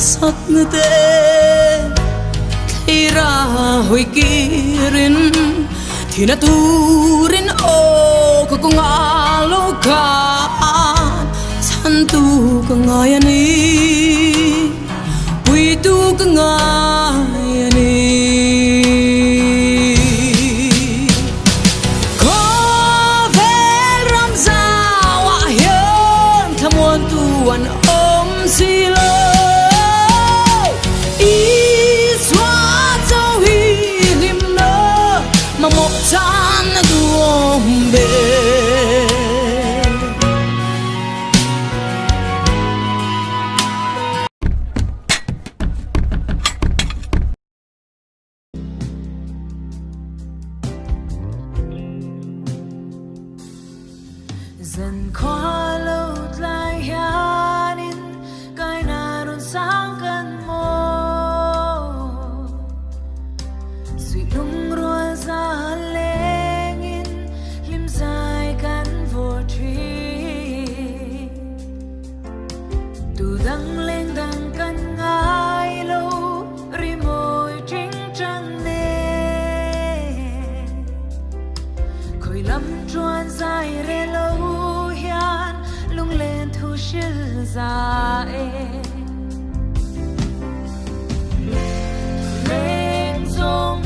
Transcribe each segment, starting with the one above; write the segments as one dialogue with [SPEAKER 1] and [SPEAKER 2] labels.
[SPEAKER 1] sắc tê thì ra hồi kirin thì na turin o ko nga lo ka san tu ka nga ni pui tu ka nga ni ko vel ram za wa hian thamon tuan om silo một chán duom bê dần qua lâu lại hianin cái na đồn sáng gần mô suy lung rùa ra lên lim dài cắn vô tri từ đắng lên đắng cắn ngay lâu ri môi chính trăng nè khơi lắm chuan dài re lâu hian lung lên thu shil dài lên dòng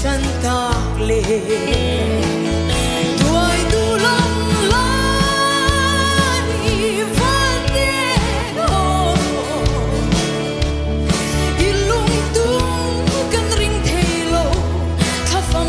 [SPEAKER 1] chân tạc lệ tuổi tu long lan y văn đen hồ y lung tung cần ring thề lộ tha phẩm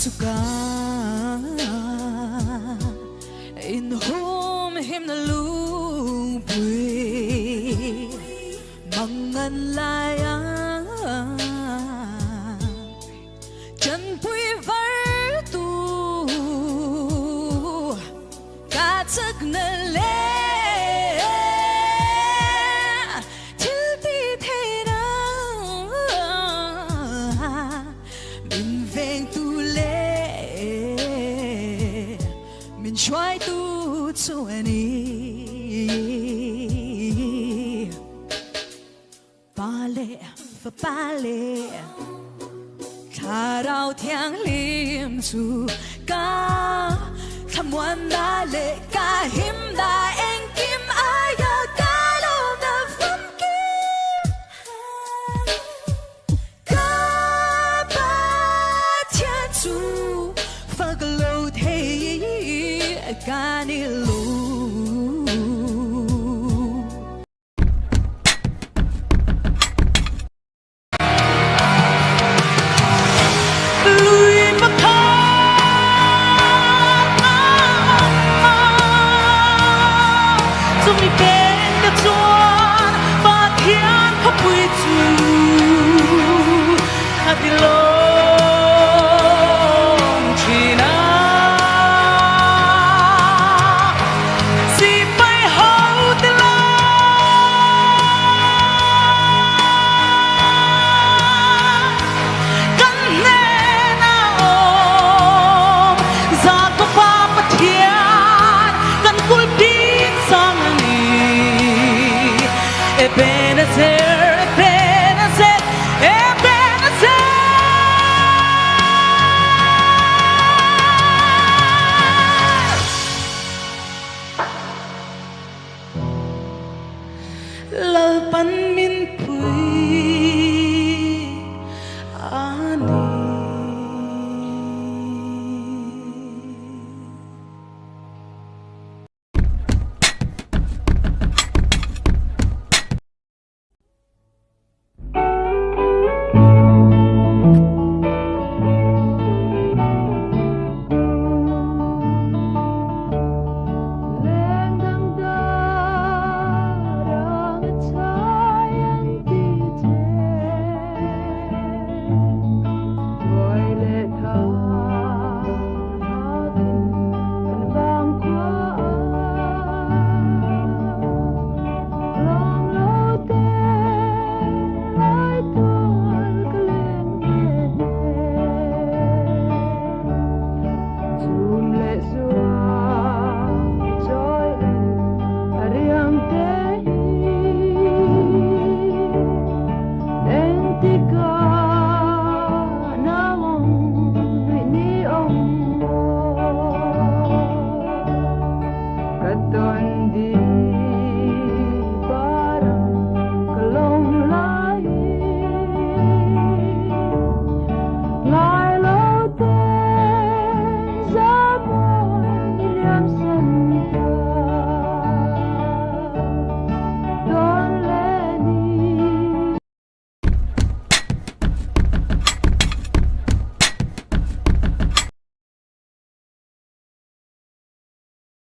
[SPEAKER 1] suka in home him na lupui mangan laya chân pui var tu cả thức na leช่วยตูช่วยนี่ปาเล่ฟ้าปาเล่ถ้าเราเที่ยงลิมสู่กาทำวันได้เล่กาหิมได้เองกิมอายากาโลนาฟัมกิมกาบาเทียนสู่ฟังโลเทกานิลู